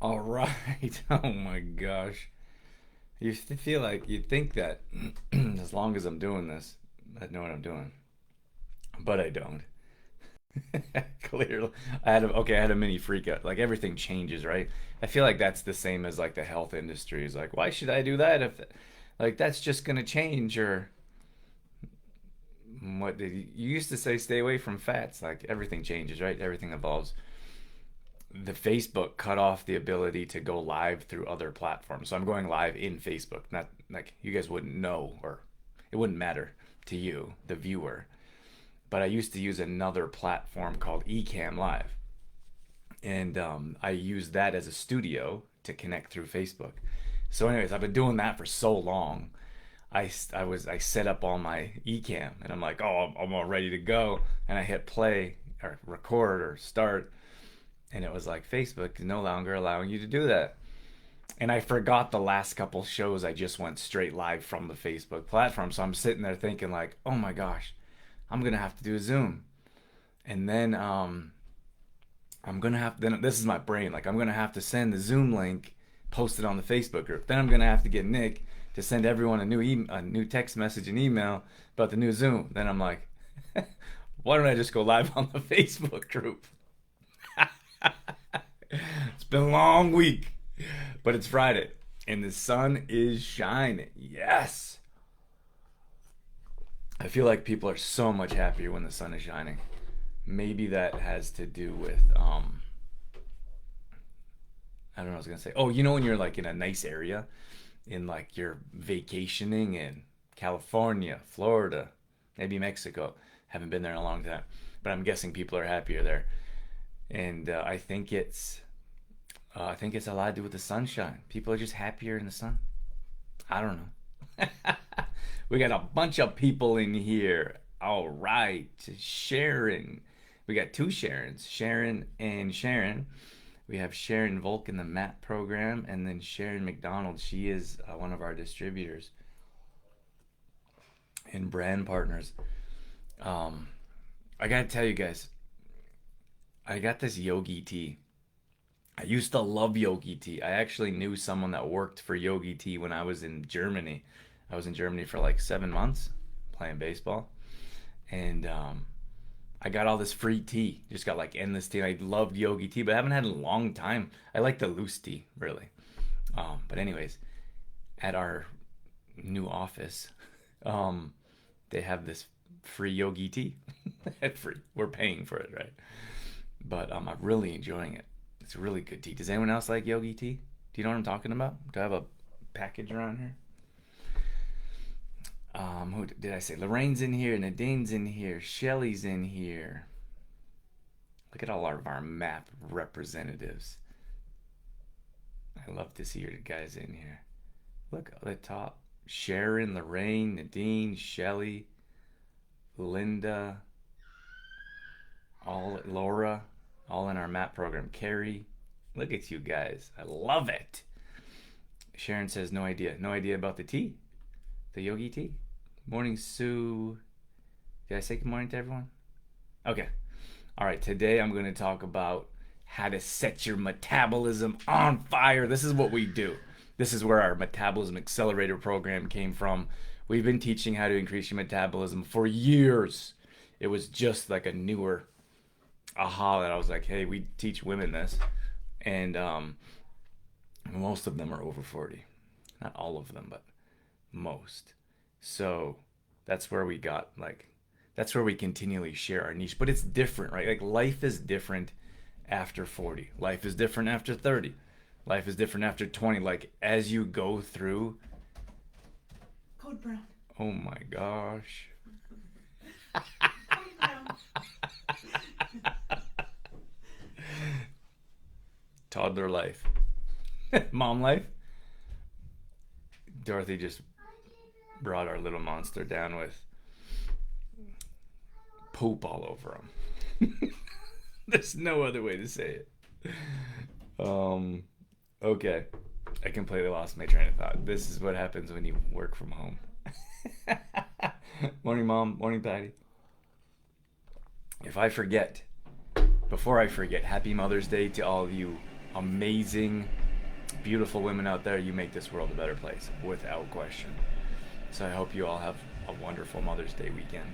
All right. Oh my gosh. You feel like you'd think that as long as I'm doing this, I know what I'm doing, but I don't. Clearly, I had a mini freak out. Like everything changes, right? I feel like that's the same as like the health industry. Is like, why should I do that if, like, that's just gonna change? Or what did you used to say? Stay away from fats. Like everything changes, right? Everything evolves. The Facebook cut off the ability to go live through other platforms. So I'm going live in Facebook. Not like you guys wouldn't know or it wouldn't matter to you, the viewer. But I used to use another platform called Ecamm Live. And I used that as a studio to connect through Facebook. So, anyways, I've been doing that for so long. I set up all my Ecamm and I'm like, oh, I'm all ready to go. And I hit play or record or start and it was like Facebook is no longer allowing you to do that. And I forgot the last couple shows I just went straight live from the Facebook platform. So I'm sitting there thinking like, oh my gosh, I'm gonna have to do a Zoom. And then I'm gonna have then this is my brain like I'm gonna have to send the Zoom link, post it on the Facebook group. Then I'm gonna have to get Nick to send everyone a new text message and email about the new Zoom. Then I'm like, why don't I just go live on the Facebook group? It's been a long week, but it's Friday and the sun is shining. Yes. I feel like people are so much happier when the sun is shining. Maybe that has to do with I don't know what I was gonna say. Oh, you know when you're like in a nice area, in like you're vacationing in California, Florida, maybe Mexico. Haven't been there in a long time, but I'm guessing people are happier there. And I think it's a lot to do with the sunshine. People are just happier in the sun. I don't know. We got a bunch of people in here. All right, Sharon. We got two Sharons, Sharon and Sharon. We have Sharon Volk in the MAP program, and then Sharon McDonald. She is one of our distributors and brand partners. Um, I gotta tell you guys, I got this Yogi tea. I used to love Yogi tea. I actually knew someone that worked for Yogi tea when I was in Germany. I was in Germany for like 7 months playing baseball, and I got all this free tea. Just got like endless tea. I loved Yogi tea, but I haven't had it in a long time. I like the loose tea, really. But anyways, at our new office, um, they have this free Yogi tea. Free. We're paying for it, right? But I'm really enjoying it. It's really good tea. Does anyone else like Yogi tea? Do you know what I'm talking about? Do I have a package around here? Who did I say? Lorraine's in here, Nadine's in here, Shelly's in here. Look at all of our map representatives. I love to see your guys in here. Look at the top. Sharon, Lorraine, Nadine, Shelly, Linda, all Laura, all in our map program. Carrie, look at you guys. I love it. Sharon says no idea. No idea about the tea. The yogi tea. Morning, Sue. Did I say good morning to everyone? Okay. All right. Today I'm going to talk about how to set your metabolism on fire. This is what we do. This is where our metabolism accelerator program came from. We've been teaching how to increase your metabolism for years. It was just like a newer aha that I was like, hey, we teach women this. And most of them are over 40. Not all of them, but most. So that's where we got like, that's where we continually share our niche. But it's different, right? Like life is different after 40. Life is different after 30. Life is different after 20. Like as you go through. Code brown. Oh my gosh. Code brown. Toddler life. Mom life. Dorothy just brought our little monster down with poop all over him. There's no other way to say it. Okay. I completely lost my train of thought. This is what happens when you work from home. Morning, Mom. Morning, Patty. If I forget, before I forget, happy Mother's Day to all of you amazing, beautiful women out there. You make this world a better place, without question. So I hope you all have a wonderful Mother's Day weekend.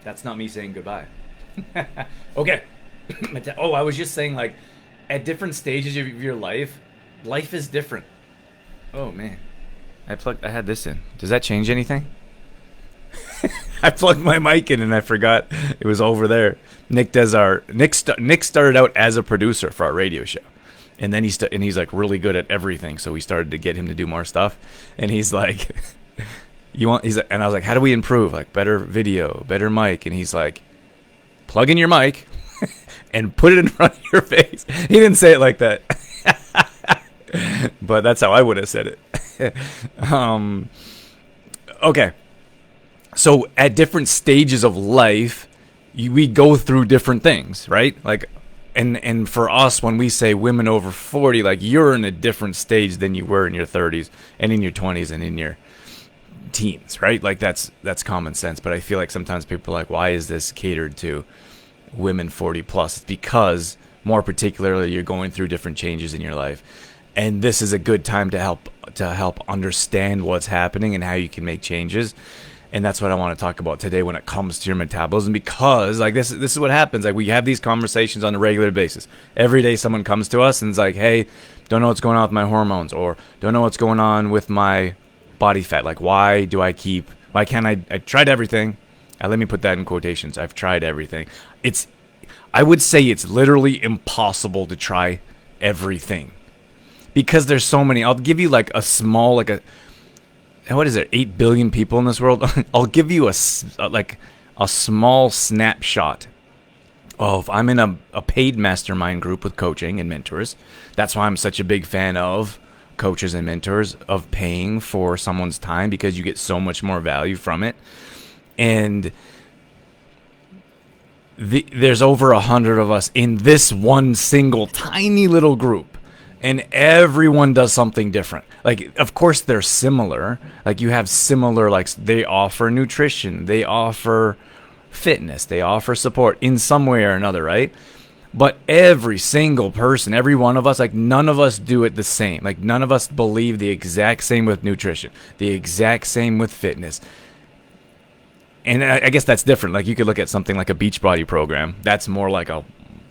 That's not me saying goodbye. Okay. Oh, I was just saying, like, at different stages of your life, life is different. Oh man, I had this in. Does that change anything? I plugged my mic in and I forgot it was over there. Nick started out as a producer for our radio show, and then he's like really good at everything. So we started to get him to do more stuff, and he's like, and I was like, how do we improve? Like better video, better mic, and he's like, plug in your mic and put it in front of your face. He didn't say it like that, but that's how I would have said it. Okay. So at different stages of life, we go through different things, right? Like, and for us, when we say women over 40, like you're in a different stage than you were in your 30s and in your 20s and in your teens, right? Like that's common sense. But I feel like sometimes people are like, why is this catered to women 40 plus? It's because more particularly you're going through different changes in your life, and this is a good time to help understand what's happening and how you can make changes. And that's what I want to talk about today when it comes to your metabolism, because like this is what happens. Like we have these conversations on a regular basis. Every day someone comes to us and is like, hey, don't know what's going on with my hormones, or don't know what's going on with my body fat. Like why can't I tried everything. Let me put that in quotations. I've tried everything. I would say it's literally impossible to try everything, because there's so many. I'll give you like a small, what is it, 8 billion people in this world? I'll give you a small snapshot of, I'm in a paid mastermind group with coaching and mentors. That's why I'm such a big fan of coaches and mentors, of paying for someone's time, because you get so much more value from it. And there's over 100 of us in this one single tiny little group. And everyone does something different. Like, of course, they're similar. Like, you have similar, like, they offer nutrition, they offer fitness, they offer support in some way or another, right? But every single person, every one of us, like, none of us do it the same. Like, none of us believe the exact same with nutrition, the exact same with fitness. And I guess that's different. Like, you could look at something like a Beachbody program. That's more like a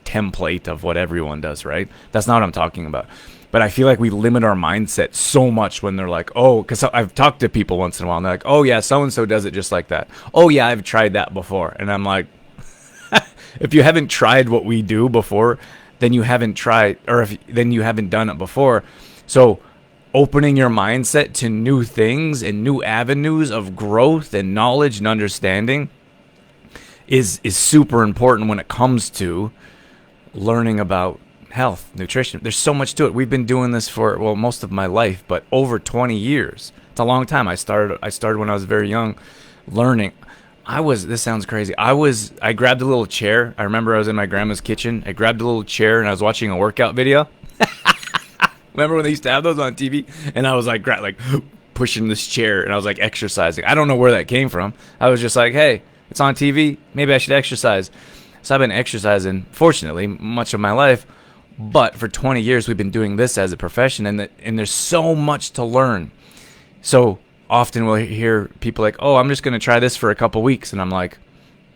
template of what everyone does, right? That's not what I'm talking about. But I feel like we limit our mindset so much when they're like, oh, because I've talked to people once in a while, and they're like, oh yeah, so-and-so does it just like that. Oh yeah, I've tried that before. And I'm like, if you haven't tried what we do before, then you haven't tried, or then you haven't done it before. So opening your mindset to new things and new avenues of growth and knowledge and understanding is super important when it comes to learning about health, nutrition. There's so much to it. I've been doing this for, well, most of my life, but over 20 years. It's a long time. I started when I was very young, learning. This sounds crazy. I grabbed a little chair. I remember I was in my grandma's kitchen. I grabbed a little chair and I was watching a workout video. Remember when they used to have those on TV? And I was like pushing this chair, and I was like exercising. I don't know where that came from. I was just like, hey, it's on TV. Maybe I should exercise. So I've been exercising, fortunately, much of my life. But for 20 years, we've been doing this as a profession, and there's so much to learn. So often we'll hear people like, oh, I'm just going to try this for a couple weeks. And I'm like,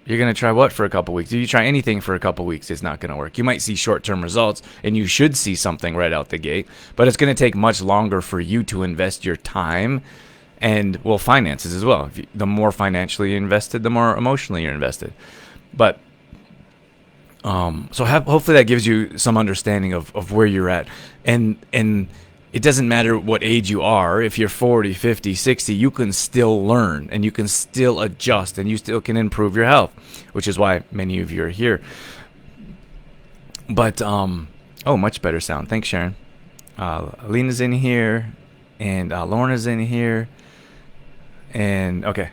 you're going to try what for a couple weeks? If you try anything for a couple weeks, it's not going to work. You might see short-term results, and you should see something right out the gate. But it's going to take much longer for you to invest your time and, well, finances as well. The more financially you're invested, the more emotionally you're invested. But so hopefully that gives you some understanding of where you're at. And it doesn't matter what age you are. If you're 40, 50, 60, you can still learn, and you can still adjust, and you still can improve your health, which is why many of you are here. But, much better sound. Thanks, Sharon. Alina's in here, and Lorna's in here. And, okay.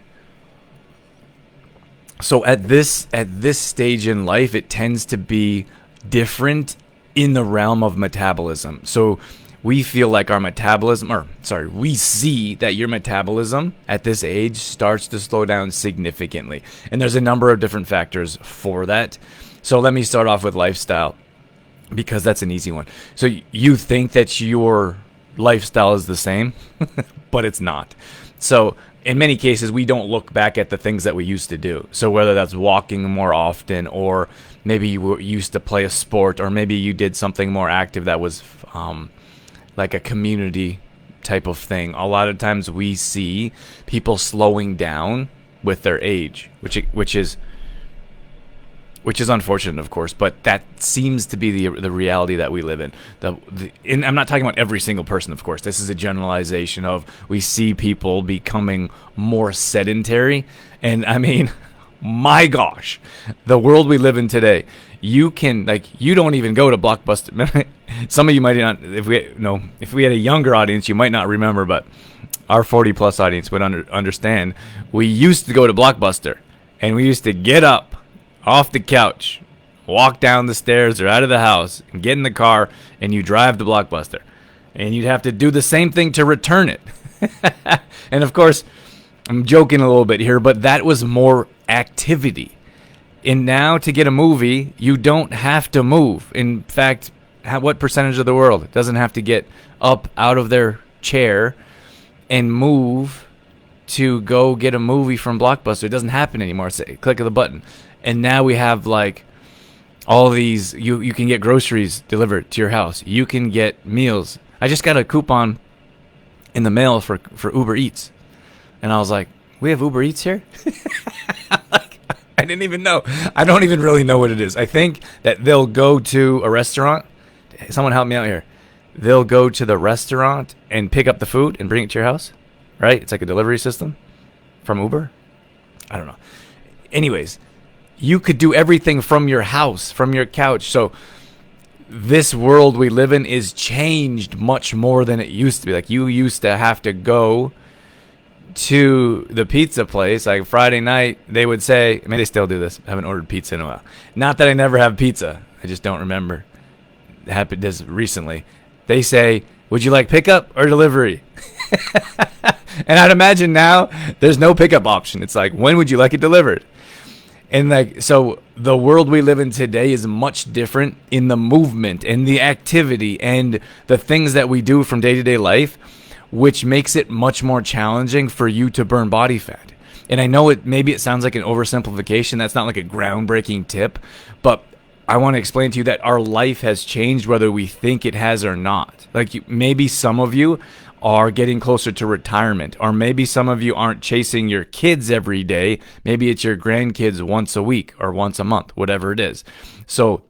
So at this stage in life, it tends to be different in the realm of metabolism. So we feel like we see that your metabolism at this age starts to slow down significantly. And there's a number of different factors for that. So let me start off with lifestyle. because that's an easy one. So you think that your lifestyle is the same, but it's not. So in many cases, we don't look back at the things that we used to do. So whether that's walking more often, or maybe used to play a sport, or maybe you did something more active that was like a community type of thing. A lot of times we see people slowing down with their age, which is unfortunate, of course, but that seems to be the reality that we live in. And I'm not talking about every single person, of course. This is a generalization of we see people becoming more sedentary. And I mean, my gosh, the world we live in today, you don't even go to Blockbuster. Some of you might not, if we had a younger audience, you might not remember, but our 40 plus audience would understand. We used to go to Blockbuster, and we used to get up off the couch, walk down the stairs or out of the house, and get in the car, and you drive to Blockbuster. And you'd have to do the same thing to return it. And of course, I'm joking a little bit here, but that was more activity. And now to get a movie, you don't have to move. In fact, what percentage of the world doesn't have to get up out of their chair and move to go get a movie from Blockbuster? It doesn't happen anymore. It's a click of the button. And now we have like all these, you can get groceries delivered to your house. You can get meals. I just got a coupon in the mail for Uber Eats. And I was like, we have Uber Eats here? Like, I didn't even know. I don't even really know what it is. I think that they'll go to a restaurant. Someone help me out here. They'll go to the restaurant and pick up the food and bring it to your house, right? It's like a delivery system from Uber. I don't know. Anyways, you could do everything from your house, from your couch. So this world we live in is changed much more than it used to be. Like, you used to have to go to the pizza place. Like Friday night, they would say, I mean, they still do this. I haven't ordered pizza in a while. Not that I never have pizza. I just don't remember. It happened this recently. They say, would you like pickup or delivery? And I'd imagine now there's no pickup option. It's like, when would you like it delivered? And like, so the world we live in today is much different in the movement and the activity and the things that we do from day-to-day life, which makes it much more challenging for you to burn body fat. And I know maybe it sounds like an oversimplification. That's not like a groundbreaking tip, but I want to explain to you that our life has changed whether we think it has or not. Like, maybe some of you are getting closer to retirement, or maybe some of you aren't chasing your kids every day. Maybe it's your grandkids once a week or once a month, whatever it is. So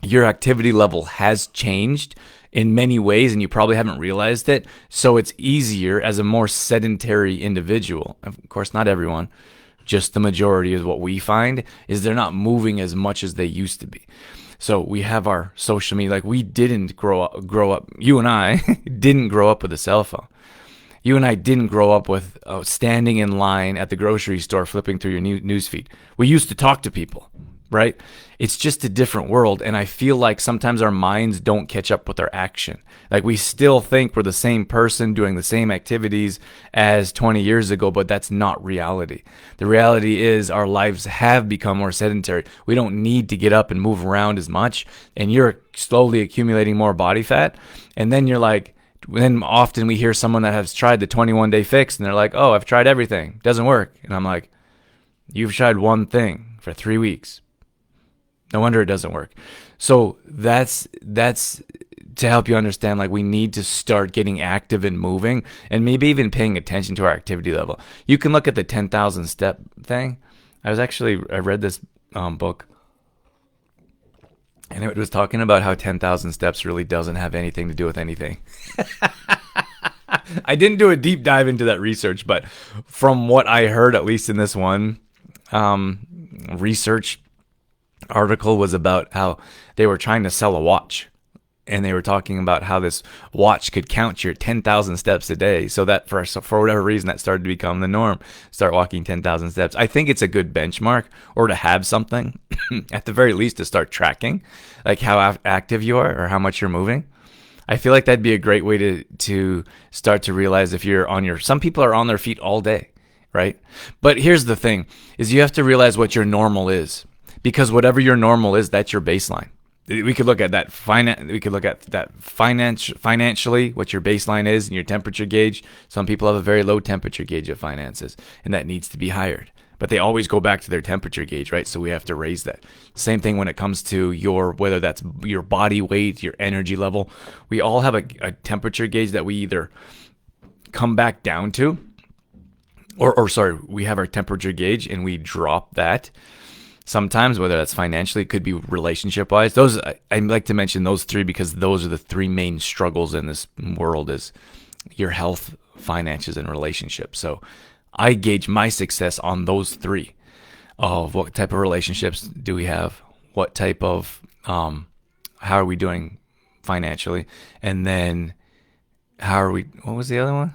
your activity level has changed in many ways, and you probably haven't realized it. So it's easier as a more sedentary individual. Of course, not everyone, just the majority is what we find, is they're not moving as much as they used to be. So we have our social media. Like, we didn't grow up. You and I didn't grow up with a cell phone. You and I didn't grow up with standing in line at the grocery store flipping through your news feed. We used to talk to people, right? It's just a different world. And I feel like sometimes our minds don't catch up with our action. Like, we still think we're the same person doing the same activities as 20 years ago, but that's not reality. The reality is our lives have become more sedentary. We don't need to get up and move around as much, and you're slowly accumulating more body fat. And then you're like, then often we hear someone that has tried the 21-day fix, and they're like, oh, I've tried everything. Doesn't work. And I'm like, you've tried one thing for 3 weeks. No wonder it doesn't work. So that's to help you understand, like, we need to start getting active and moving, and maybe even paying attention to our activity level. You can look at the 10,000 step thing. I read this book, and it was talking about how 10,000 steps really doesn't have anything to do with anything. I didn't do a deep dive into that research, but from what I heard, at least in this one research article, was about how they were trying to sell a watch. And they were talking about how this watch could count your 10,000 steps a day. So that for whatever reason, that started to become the norm. Start walking 10,000 steps. I think it's a good benchmark, or to have something, at the very least, to start tracking, like how active you are or how much you're moving. I feel like that'd be a great way to start to realize if you're some people are on their feet all day, right? But here's the thing, is you have to realize what your normal is. Because whatever your normal is, that's your baseline. we could look at that financially, what your baseline is and your temperature gauge. Some people have a very low temperature gauge of finances, and that needs to be higher. But they always go back to their temperature gauge, right? So we have to raise that. Same thing when it comes to whether that's your body weight, your energy level. We all have a temperature gauge that we either come back down to, or sorry, we have our temperature gauge and we drop that. Sometimes, whether that's financially, it could be relationship wise. Those I like to mention those three because those are the three main struggles in this world: is your health, finances, and relationships. So I gauge my success on those three: of what type of relationships do we have, what type of how are we doing financially, and then how are we? What was the other one?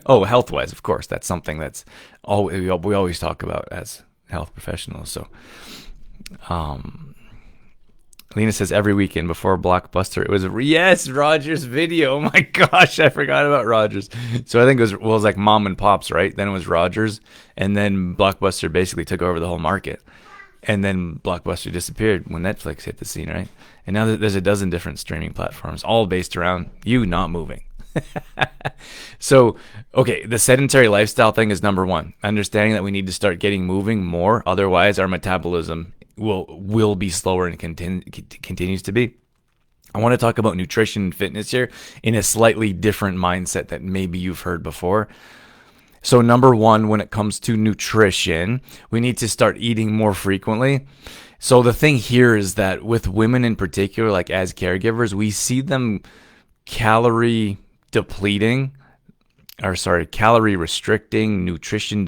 Oh, health wise, of course. That's something that's all we always talk about as health professionals. So, Lena says every weekend before Blockbuster, it was yes, Rogers Video. Oh my gosh, I forgot about Rogers. So I think it was like mom and pops, right? Then it was Rogers, and then Blockbuster basically took over the whole market. And then Blockbuster disappeared when Netflix hit the scene, right? And now there's a dozen different streaming platforms, all based around you not moving. So, okay, the sedentary lifestyle thing is number one. Understanding that we need to start getting moving more, otherwise our metabolism will be slower and continues to be. I want to talk about nutrition and fitness here in a slightly different mindset that maybe you've heard before. So number one, when it comes to nutrition, we need to start eating more frequently. So the thing here is that with women in particular, like as caregivers, we see them calorie restricting, nutrient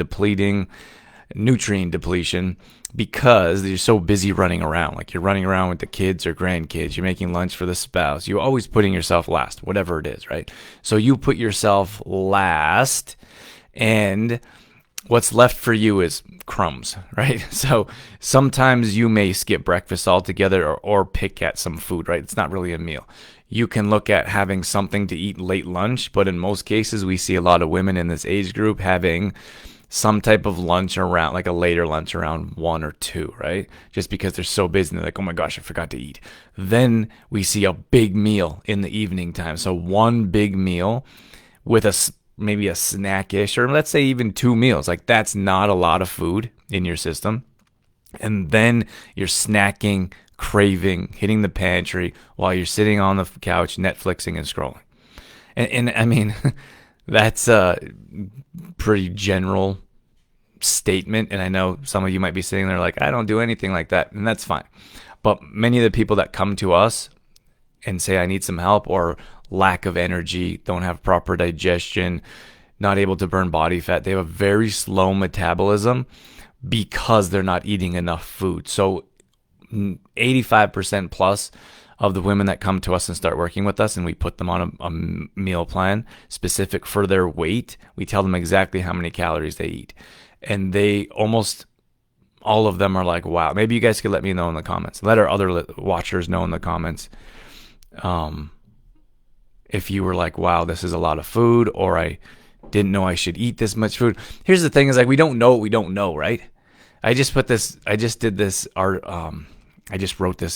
depletion, because you're so busy running around. Like you're running around with the kids or grandkids, you're making lunch for the spouse, you're always putting yourself last, whatever it is, right? So you put yourself last, and what's left for you is crumbs, right? So sometimes you may skip breakfast altogether or pick at some food, right? It's not really a meal. You can look at having something to eat late lunch, but in most cases, we see a lot of women in this age group having some type of lunch around, like a later lunch around 1 or 2, right? Just because they're so busy and they're like, oh my gosh, I forgot to eat. Then we see a big meal in the evening time. So one big meal with maybe a snack-ish, or let's say even 2 meals. Like that's not a lot of food in your system. And then you're snacking, craving, hitting the pantry while you're sitting on the couch, Netflixing and scrolling. And I mean, that's a pretty general statement. And I know some of you might be sitting there like, I don't do anything like that. And that's fine. But many of the people that come to us and say, I need some help, or lack of energy, don't have proper digestion, not able to burn body fat, they have a very slow metabolism because they're not eating enough food. So 85% plus of the women that come to us and start working with us, and we put them on a meal plan specific for their weight, we tell them exactly how many calories they eat. And they almost all of them are like, wow. Maybe you guys could let me know in the comments. Let our other watchers know in the comments if you were like, wow, this is a lot of food, or I didn't know I should eat this much food. Here's the thing is like, we don't know what we don't know, right? I just wrote this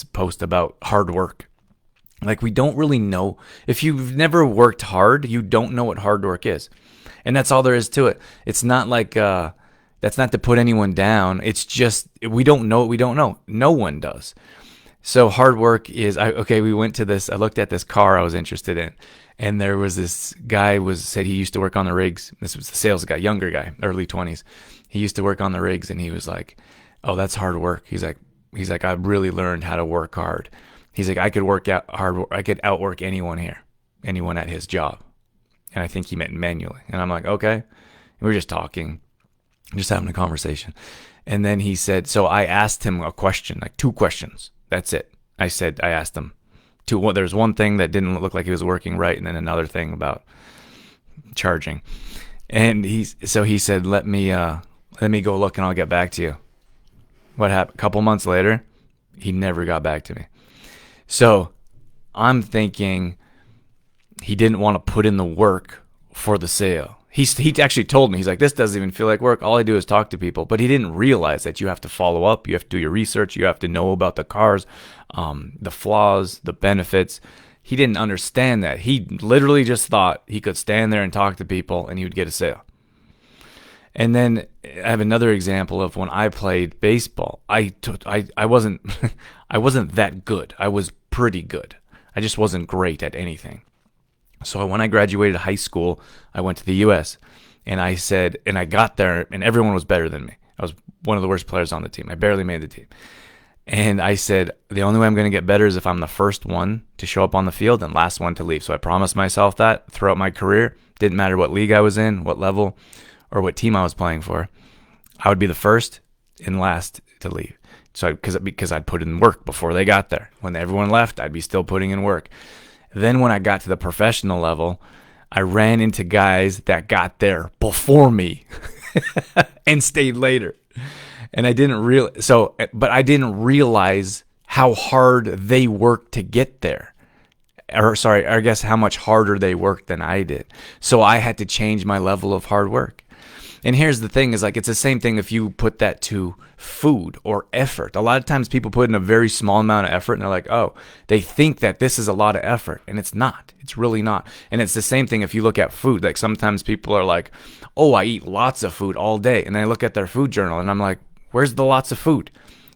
post about hard work. Like we don't really know. If you've never worked hard, you don't know what hard work is. And that's all there is to it. It's not like, that's not to put anyone down. It's just, we don't know what we don't know. No one does. So hard work is, we went to this, I looked at this car I was interested in, and there was this guy said he used to work on the rigs. This was the sales guy, younger guy, early 20s. He used to work on the rigs, and he was like, oh, that's hard work. He's like, I really learned how to work hard. He's like, I could outwork anyone here, anyone at his job. And I think he meant manually. And I'm like, okay. And we were just talking, just having a conversation. And then he said, so I asked him a question, like 2 questions. That's it. I asked him there's one thing that didn't look like it was working right, and then another thing about charging. And he said, let me go look and I'll get back to you. What happened? A couple months later, he never got back to me. So I'm thinking he didn't want to put in the work for the sale. he actually told me, he's like, this doesn't even feel like work. All I do is talk to people. But he didn't realize that you have to follow up. You have to do your research. You have to know about the cars, the flaws, the benefits. He didn't understand that. He literally just thought he could stand there and talk to people and he would get a sale. And then I have another example of when I played baseball. I wasn't I wasn't that good. I was pretty good. I just wasn't great at anything. So when I graduated high school, I went to the US and I got there and everyone was better than me. I was one of the worst players on the team. I barely made the team. And I said, the only way I'm going to get better is if I'm the first one to show up on the field and last one to leave. So I promised myself that throughout my career. Didn't matter what league I was in, what level, or what team I was playing for. I would be the first and last to leave. So because I'd put in work before they got there. When everyone left, I'd be still putting in work. Then when I got to the professional level, I ran into guys that got there before me and stayed later. And I didn't but I didn't realize how hard they worked to get there. Or sorry, I guess how much harder they worked than I did. So I had to change my level of hard work. And here's the thing is like, it's the same thing if you put that to food or effort. A lot of times people put in a very small amount of effort and they're like, oh, they think that this is a lot of effort. And it's not. It's really not. And it's the same thing if you look at food. Like sometimes people are like, oh, I eat lots of food all day. And then I look at their food journal and I'm like, where's the lots of food?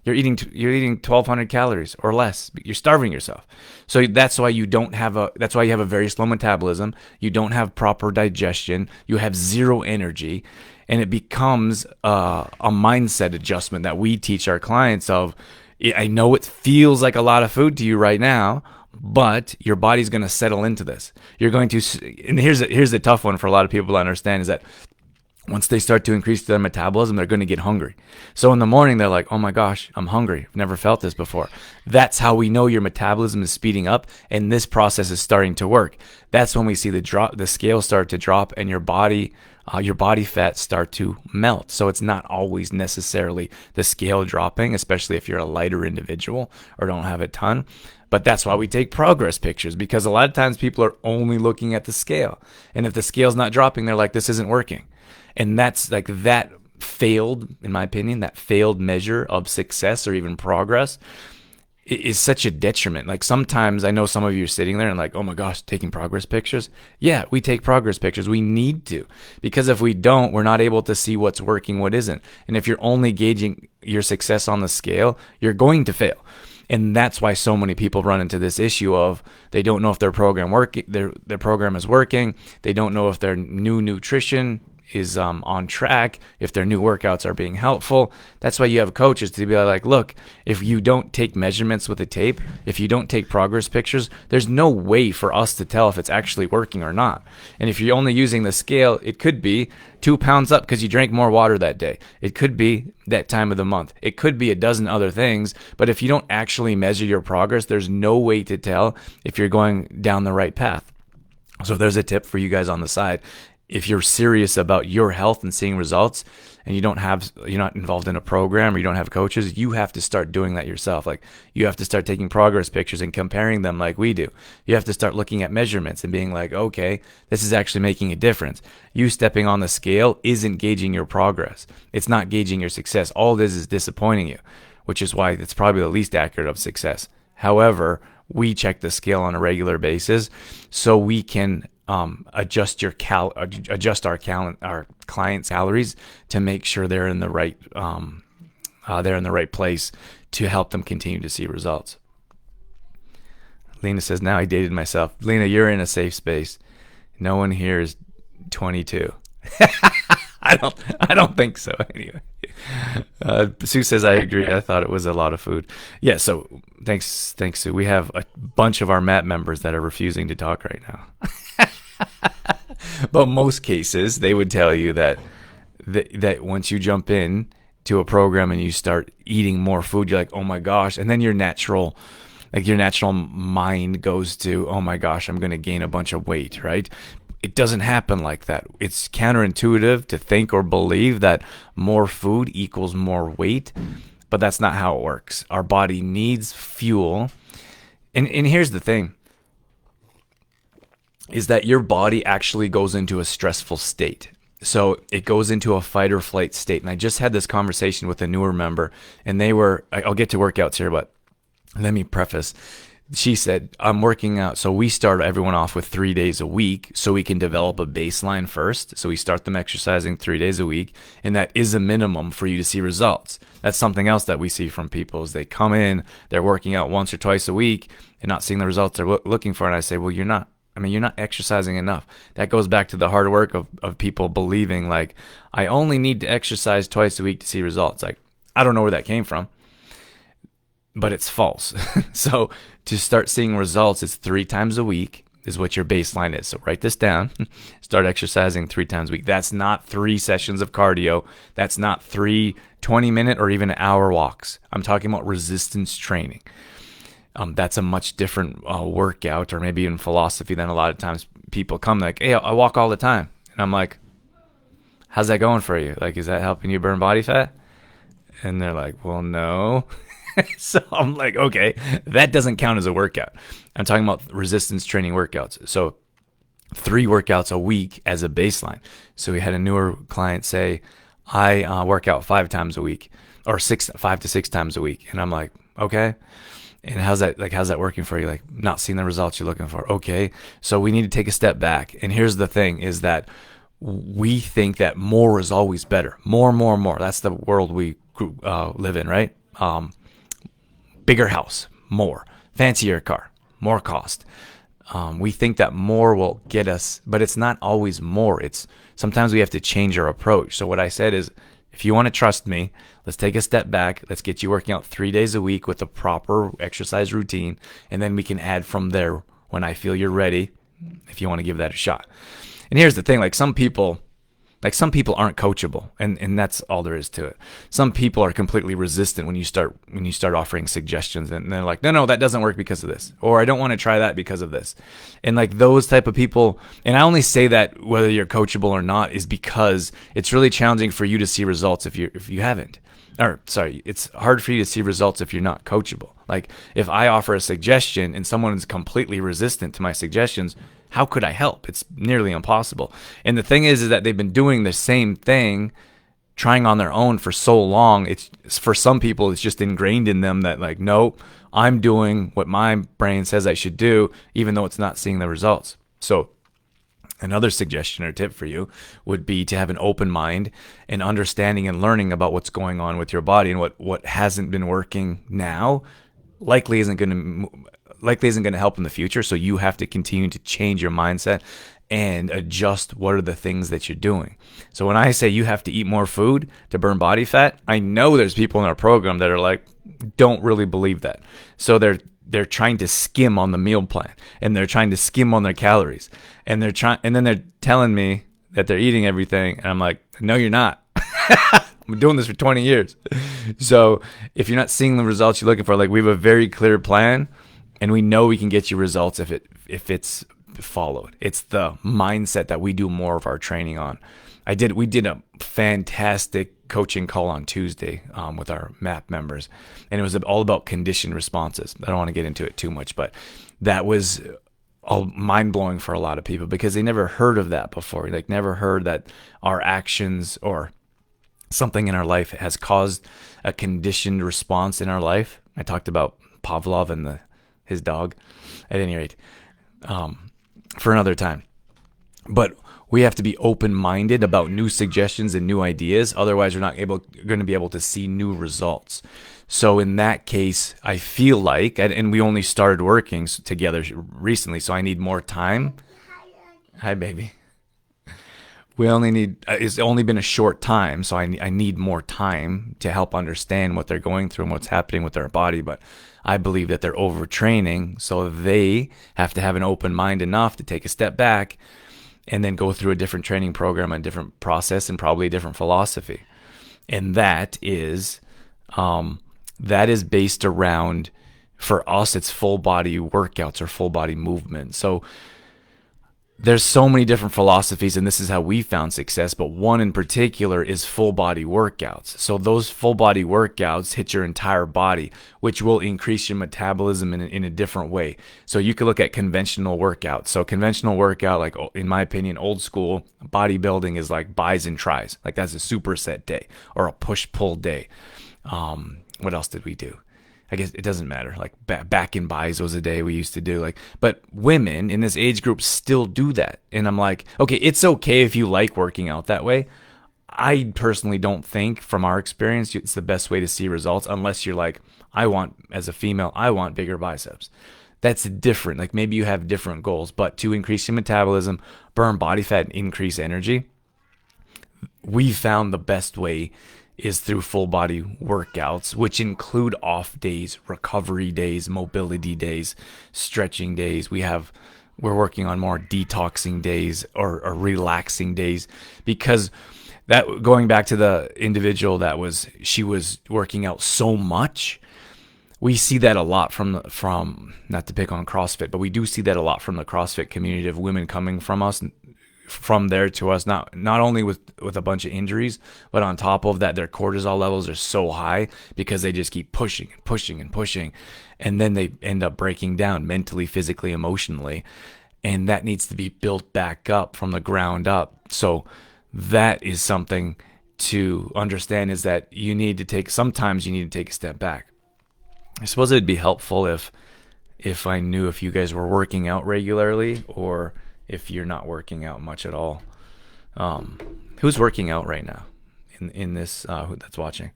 You're eating 1,200 calories or less. You're starving yourself. So that's why you have a very slow metabolism. You don't have proper digestion. You have zero energy. And it becomes a mindset adjustment that we teach our clients of, I know it feels like a lot of food to you right now, but your body's going to settle into this. You're going to, and here's the tough one for a lot of people to understand is that once they start to increase their metabolism, they're going to get hungry. So in the morning, they're like, oh my gosh, I'm hungry. I've never felt this before. That's how we know your metabolism is speeding up and this process is starting to work. That's when we see the scale start to drop and your body fats start to melt. So it's not always necessarily the scale dropping, especially if you're a lighter individual or don't have a ton. But that's why we take progress pictures, because a lot of times people are only looking at the scale. And if the scale's not dropping, they're like, this isn't working. And that's like that failed, in my opinion, that failed measure of success or even progress is such a detriment. Like sometimes I know some of you are sitting there and like, oh my gosh, taking progress pictures. Yeah, we take progress pictures. We need to, because if we don't, we're not able to see what's working, what isn't. And if you're only gauging your success on the scale, you're going to fail. And that's why so many people run into this issue of they don't know if their program their program is working. They don't know if their new nutrition is on track, if their new workouts are being helpful. That's why you have coaches to be like, look, if you don't take measurements with a tape, if you don't take progress pictures, there's no way for us to tell if it's actually working or not. And if you're only using the scale, it could be 2 pounds up because you drank more water that day. It could be that time of the month. It could be a dozen other things. But if you don't actually measure your progress, there's no way to tell if you're going down the right path. So there's a tip for you guys on the side. If you're serious about your health and seeing results and you're not involved in a program or you don't have coaches, you have to start doing that yourself. Like you have to start taking progress pictures and comparing them like we do. You have to start looking at measurements and being like, okay, this is actually making a difference. You stepping on the scale isn't gauging your progress. It's not gauging your success. All this is disappointing you, which is why it's probably the least accurate of success. However, we check the scale on a regular basis so we can adjust our clients' calories to make sure they're in the right place to help them continue to see results. Lena says, now I dated myself. Lena, you're in a safe space. No one here is 22. I don't think so anyway. Sue says, I agree. I thought it was a lot of food. Yeah, so thanks, Sue. We have a bunch of our MAT members that are refusing to talk right now. But most cases, they would tell you that once you jump in to a program and you start eating more food, you're like, oh my gosh. And then your natural mind goes to, oh my gosh, I'm going to gain a bunch of weight, right? It doesn't happen like that. It's counterintuitive to think or believe that more food equals more weight, but that's not how it works. Our body needs fuel. And here's the thing. is that your body actually goes into a stressful state. So it goes into a fight or flight state. And I just had this conversation with a newer member, and I'll get to workouts here, but let me preface. She said, I'm working out. So we start everyone off with 3 days a week so we can develop a baseline first. So we start them exercising 3 days a week. And that is a minimum for you to see results. That's something else that we see from people is they come in, they're working out once or twice a week and not seeing the results they're looking for. And I say, well, you're not exercising enough. That goes back to the hard work of people believing like, I only need to exercise twice a week to see results. Like, I don't know where that came from, but it's false. So to start seeing results, it's 3 times a week is what your baseline is. So write this down. Start exercising 3 times a week. That's not 3 sessions of cardio. That's not 3 20-minute or even hour walks. I'm talking about resistance training. That's a much different workout or maybe even philosophy than a lot of times people come like, hey, I walk all the time. And I'm like, how's that going for you? Like, is that helping you burn body fat? And they're like, well, no. So I'm like, okay, that doesn't count as a workout. I'm talking about resistance training workouts. So 3 workouts a week as a baseline. So we had a newer client say, I work out 5 times a week or 5 to 6 times a week. And I'm like, okay. And how's that working for you? Like, not seeing the results you're looking for. Okay. So we need to take a step back. And here's the thing is that we think that more is always better. More, more, more. That's the world we live in, right? Bigger house, more. Fancier car, more cost. We think that more will get us, but it's not always more. It's sometimes we have to change our approach. So what I said is, if you want to trust me, let's take a step back. Let's get you working out 3 days a week with a proper exercise routine, and then we can add from there when I feel you're ready, if you want to give that a shot. And here's the thing, some people aren't coachable, and that's all there is to it. Some people are completely resistant when you start offering suggestions, and they're like, no, that doesn't work because of this, or I don't want to try that because of this. And those type of people, and I only say that whether you're coachable or not is because it's really challenging for you to see results if you haven't. Or sorry, it's hard for you to see results if you're not coachable. Like, if I offer a suggestion and someone is completely resistant to my suggestions, how could I help? It's nearly impossible. And the thing is that they've been doing the same thing, trying on their own for so long. It's for some people, it's just ingrained in them that no, I'm doing what my brain says I should do, even though it's not seeing the results. So another suggestion or tip for you would be to have an open mind and understanding and learning about what's going on with your body, and what hasn't been working now likely isn't going to help in the future. So you have to continue to change your mindset and adjust what are the things that you're doing. So when I say you have to eat more food to burn body fat, I know there's people in our program that are like, don't really believe that. So they're trying to skim on the meal plan, and they're trying to skim on their calories, and then they're telling me that they're eating everything, and I'm like, no, you're not. I'm doing this for 20 years. So if you're not seeing the results you're looking for, we have a very clear plan, and we know we can get you results if it's followed. It's the mindset that we do more of our training on. We did a fantastic coaching call on Tuesday with our MAP members, and it was all about conditioned responses. I don't want to get into it too much, but that was all mind-blowing for a lot of people because they never heard of that before. Never heard that our actions or something in our life has caused a conditioned response in our life. I talked about Pavlov and his dog, at any rate, for another time. But we have to be open-minded about new suggestions and new ideas. Otherwise, we're not going to be able to see new results. So in that case, I feel like, and we only started working together recently, so I need more time. Hi, baby. It's only been a short time, so I need more time to help understand what they're going through and what's happening with their body. But I believe that they're overtraining, so they have to have an open mind enough to take a step back and then go through a different training program, a different process, and probably a different philosophy. And that is based around, for us, it's full body workouts or full body movement. So there's so many different philosophies, and this is how we found success, but one in particular is full body workouts. So those full body workouts hit your entire body, which will increase your metabolism in a different way. So you could look at conventional workouts. So conventional workout, like in my opinion, old school bodybuilding is like bis and tris. Like that's a superset day or a push-pull day. What else did we do? I guess it doesn't matter. Like back in bis was a day we used to do. Like, but women in this age group still do that, and I'm like, okay, it's okay if you like working out that way. I personally don't think, from our experience, it's the best way to see results unless you're like, as a female, I want bigger biceps. That's different. Like maybe you have different goals, but to increase your metabolism, burn body fat, and increase energy, we found the best way is through full body workouts, which include off days, recovery days, mobility days, stretching days. We're working on more detoxing days or relaxing days, because that, going back to the individual she was working out so much, we see that a lot from not to pick on CrossFit, but we do see that a lot from the CrossFit community of women coming from there to us, not only with a bunch of injuries, but on top of that, their cortisol levels are so high because they just keep pushing and pushing and pushing, and then they end up breaking down mentally, physically, emotionally, and that needs to be built back up from the ground up. So that is something to understand, is that sometimes you need to take a step back. I suppose it'd be helpful if I knew if you guys were working out regularly or if you're not working out much at all. Who's working out right now in this that's watching?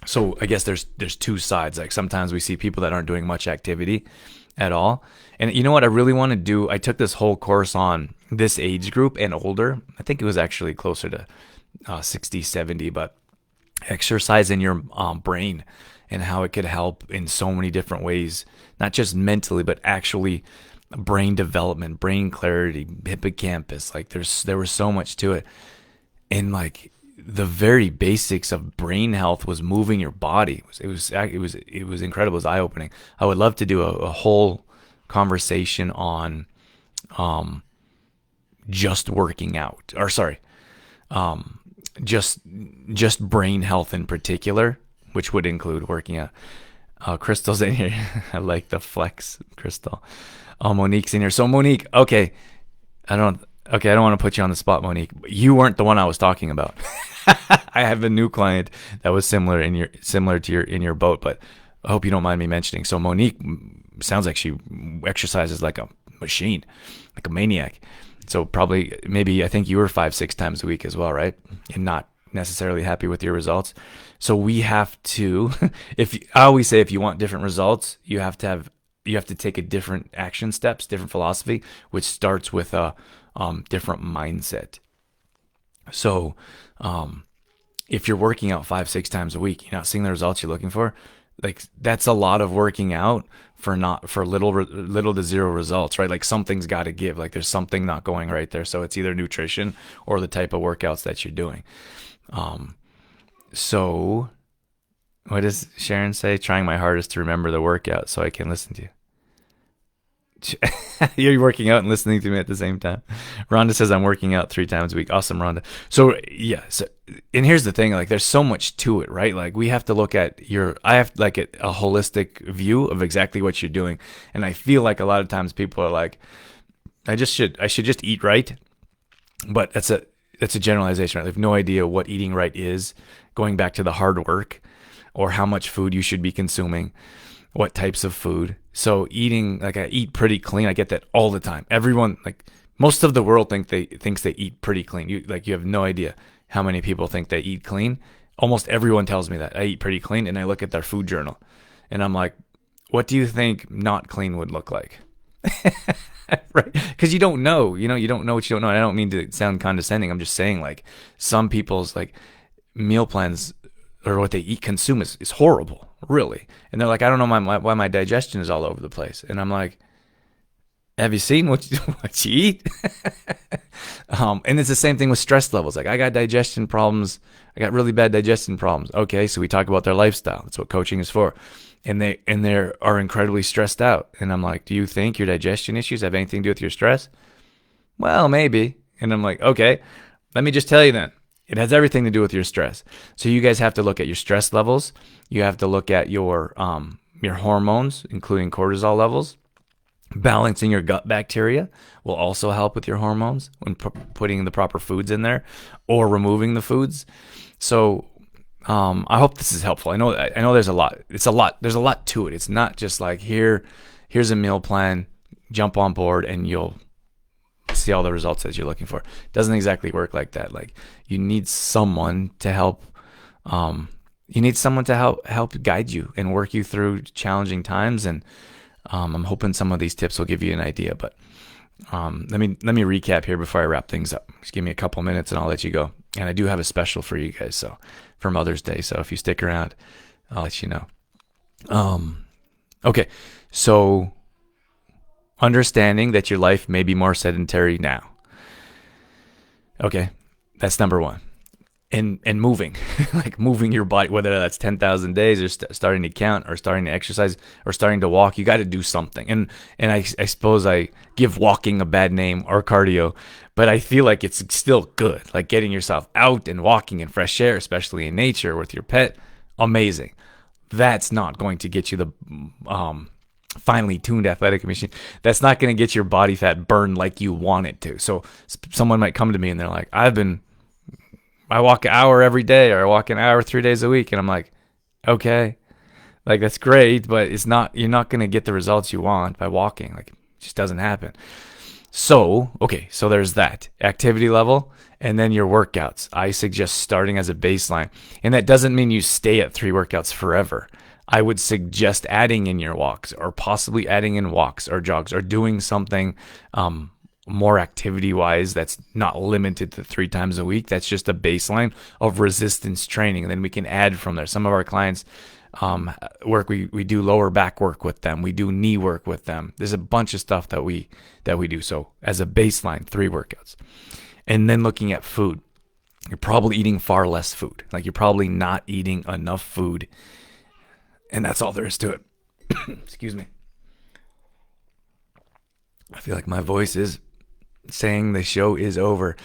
So I guess there's two sides. Like sometimes we see people that aren't doing much activity at all. And you know what I really want to do? I took this whole course on this age group and older. I think it was actually closer to 60, 70, but exercise in your brain and how it could help in so many different ways, not just mentally, but actually brain development, brain clarity, hippocampus. Like there was so much to it. And like the very basics of brain health was moving your body. It was incredible. It was eye opening. I would love to do a whole conversation on just working out, or sorry, just brain health in particular, which would include working out. Crystal's in here. I like the flex, Crystal. Monique's in here. So Monique, okay, I don't want to put you on the spot, Monique. You weren't the one I was talking about. I have a new client that was similar to your boat, but I hope you don't mind me mentioning. So Monique sounds like she exercises like a machine, like a maniac. So maybe I think you were 5-6 times a week as well, right? And not necessarily happy with your results. So we have to, I always say, if you want different results, you have to take a different action steps, different philosophy, which starts with a different mindset. So if you're working out 5-6 times a week, you're not seeing the results you're looking for, like that's a lot of working out for little to zero results, right? Like something's got to give. Like there's something not going right there. So it's either nutrition or the type of workouts that you're doing. So what does Sharon say? Trying my hardest to remember the workout so I can listen to you. You're working out and listening to me at the same time. Rhonda says I'm working out 3 times a week. Awesome, Rhonda. So yeah. And here's the thing, like there's so much to it, right? Like we have to look at I have like a holistic view of exactly what you're doing. And I feel like a lot of times people are like, I should just eat right. But that's a generalization, right? They have no idea what eating right is, going back to the hard work or how much food you should be consuming, what types of food. So eating, like I eat pretty clean. I get that all the time. Everyone, like most of the world thinks they eat pretty clean. You have no idea how many people think they eat clean. Almost everyone tells me that I eat pretty clean, and I look at their food journal and I'm like, what do you think not clean would look like? Right? Because you don't know, you don't know what you don't know. And I don't mean to sound condescending. I'm just saying, like, some people's like meal plans or what they consume is horrible, really. And they're like, I don't know why my digestion is all over the place. And I'm like, have you seen what you eat? And it's the same thing with stress levels. Like I got digestion problems. I got really bad digestion problems. Okay, so we talk about their lifestyle. That's what coaching is for. and they are incredibly stressed out. And I'm like, do you think your digestion issues have anything to do with your stress? Well, maybe. And I'm like, okay, let me just tell you then. It has everything to do with your stress. So you guys have to look at your stress levels. You have to look at your hormones, including cortisol levels. Balancing your gut bacteria will also help with your hormones when putting the proper foods in there or removing the foods. So I hope this is helpful. I know there's a lot. It's a lot. There's a lot to it. It's not just like here's a meal plan, jump on board, and you'll see all the results that you're looking for. It doesn't exactly work like that. Like you need someone to help. You need someone to help guide you and work you through challenging times. And I'm hoping some of these tips will give you an idea. But let me recap here before I wrap things up. Just give me a couple minutes and I'll let you go. And I do have a special for you guys, so for Mother's Day. So if you stick around, I'll let you know. Okay, so understanding that your life may be more sedentary now. Okay, that's number one. And moving, like moving your body, whether that's 10,000 days or starting to count or starting to exercise or starting to walk, you got to do something. And I suppose I give walking a bad name or cardio, but I feel like it's still good. Like getting yourself out and walking in fresh air, especially in nature with your pet, amazing. That's not going to get you the finely tuned athletic machine. That's not going to get your body fat burned like you want it to. So someone might come to me and they're like, I walk an hour every day, or I walk an hour 3 days a week. And I'm like, okay, like that's great, but you're not going to get the results you want by walking. Like it just doesn't happen. So, okay, so there's that activity level and then your workouts. I suggest starting as a baseline. And that doesn't mean you stay at 3 workouts forever. I would suggest adding in your walks or possibly adding in walks or jogs or doing something more activity wise that's not limited to 3 times a week. That's just a baseline of resistance training, and then we can add from there. Some of our clients we do lower back work with them, we do knee work with them. There's a bunch of stuff that we do. So as a baseline, 3 workouts. And then looking at food, you're probably eating far less food. Like you're probably not eating enough food, and that's all there is to it. Excuse me, I feel like my voice is saying the show is over.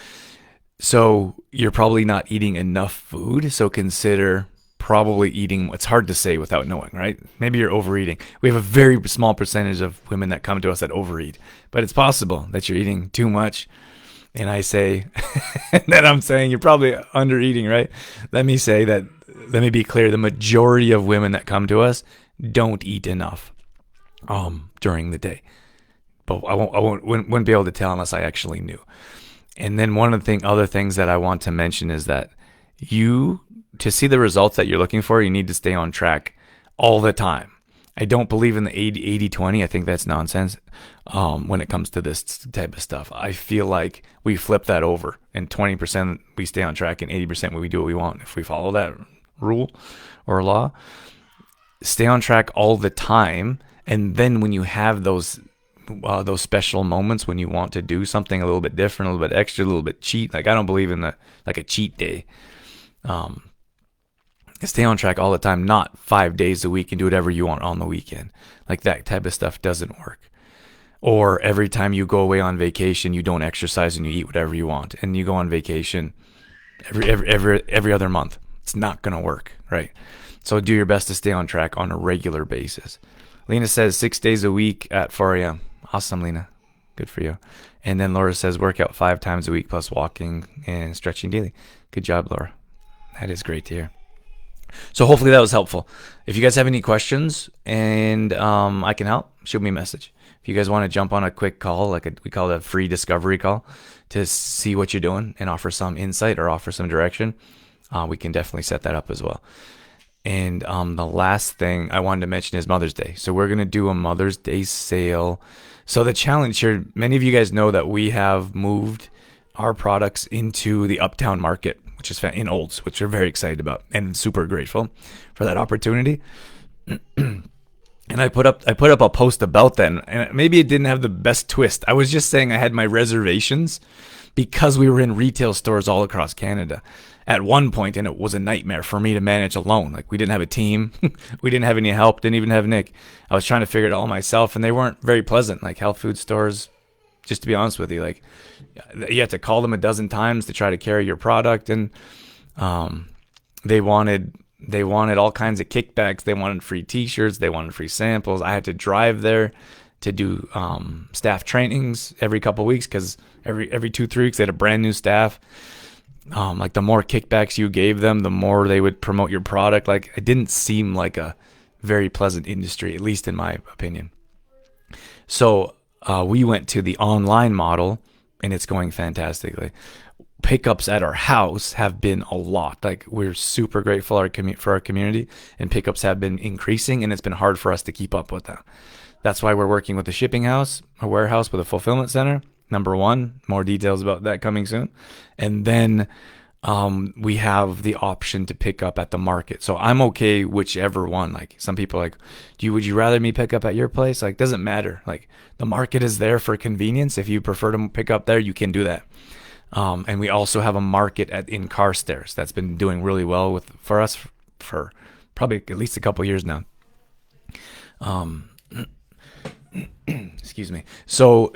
So you're probably not eating enough food. So consider probably eating. It's hard to say without knowing, right? Maybe you're overeating. We have a very small percentage of women that come to us that overeat, but it's possible that you're eating too much. And I say, and then I'm saying you're probably under eating, right? Let me be clear. The majority of women that come to us don't eat enough during the day. But I wouldn't be able to tell unless I actually knew. And then one of the other things that I want to mention is that to see the results that you're looking for, you need to stay on track all the time. I don't believe in the 80-20. I think that's nonsense when it comes to this type of stuff. I feel like we flip that over, and 20% we stay on track, and 80% we do what we want. If we follow that rule or law, stay on track all the time, and then when you have those special moments when you want to do something a little bit different, a little bit extra, a little bit cheat. Like I don't believe in a cheat day. Stay on track all the time, not 5 days a week and do whatever you want on the weekend. Like that type of stuff doesn't work. Or every time you go away on vacation, you don't exercise and you eat whatever you want, and you go on vacation every other month. It's not gonna work, right? So do your best to stay on track on a regular basis. Lena says 6 days a week at 4 a.m. Awesome, Lena. Good for you. And then Laura says work out 5 times a week plus walking and stretching daily. Good job, Laura. That is great to hear. So hopefully that was helpful. If you guys have any questions and I can help, shoot me a message. If you guys want to jump on a quick call, we call it a free discovery call to see what you're doing and offer some insight or offer some direction, we can definitely set that up as well. And the last thing I wanted to mention is Mother's Day. So we're going to do a Mother's Day sale. So the challenge here, many of you guys know that we have moved our products into the Uptown Market, which is in Olds, which we're very excited about and super grateful for that opportunity. And I put up a post about that, and maybe it didn't have the best twist. I was just saying I had my reservations because we were in retail stores all across Canada at one point, and it was a nightmare for me to manage alone. Like, we didn't have a team, we didn't have any help, didn't even have Nick. I was trying to figure it all myself, and they weren't very pleasant. Like, health food stores, just to be honest with you, like, you have to call them a dozen times to try to carry your product, and they wanted all kinds of kickbacks. They wanted free T-shirts, they wanted free samples. I had to drive there to do staff trainings every couple of weeks, because every 2-3 weeks they had a brand new staff. Like, the more kickbacks you gave them, the more they would promote your product. Like, it didn't seem like a very pleasant industry, at least in my opinion. So we went to the online model, and it's going fantastically. Pickups at our house have been a lot. Like, we're super grateful for our community, and pickups have been increasing, and it's been hard for us to keep up with that. That's why we're working with a shipping house, a warehouse with a fulfillment center. Number one, more details about that coming soon. And then we have the option to pick up at the market. So I'm okay whichever one. Like, some people are like, would you rather me pick up at your place? Like, doesn't matter. Like, the market is there for convenience. If you prefer to pick up there, you can do that. And we also have a market in Carstairs that's been doing really well for us for probably at least a couple years now. Excuse me. So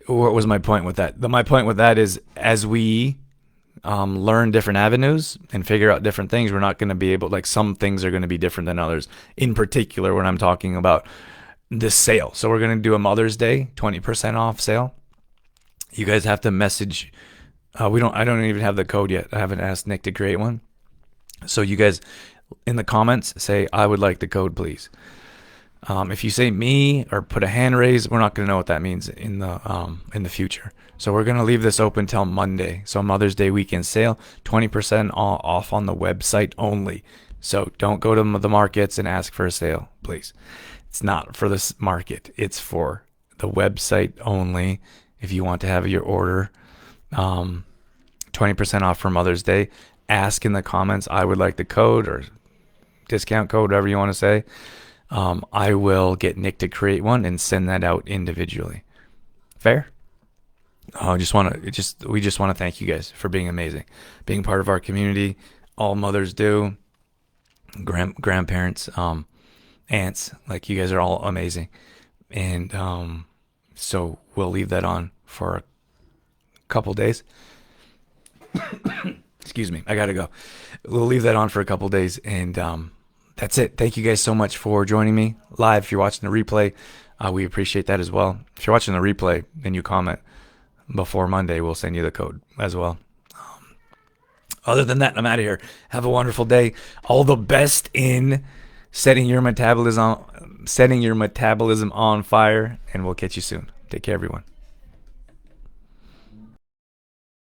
what was my point with that? My point with that is, as we learn different avenues and figure out different things, we're not going to be able, like, some things are going to be different than others. In particular, when I'm talking about this sale. So we're going to do a Mother's Day 20% off sale. You guys have to message. I don't even have the code yet. I haven't asked Nick to create one. So you guys in the comments say, I would like the code, please. If you say me or put a hand raise, we're not going to know what that means in the future. So we're going to leave this open till Monday. So Mother's Day weekend sale, 20% off on the website only. So don't go to the markets and ask for a sale, please. It's not for this market. It's for the website only. If you want to have your order 20% off for Mother's Day, ask in the comments, I would like the code or discount code, whatever you want to say. I will get Nick to create one and send that out individually. Fair? We just want to thank you guys for being amazing, being part of our community. All mothers do, grandparents, aunts, like, you guys are all amazing. And so we'll leave that on for a couple days. Excuse me, I gotta go. We'll leave that on for a couple days, and that's it. Thank you guys so much for joining me live. If you're watching the replay, we appreciate that as well. If you're watching the replay and you comment before Monday, we'll send you the code as well. Other than that, I'm out of here. Have a wonderful day. All the best in setting your metabolism on fire, and we'll catch you soon. Take care, everyone.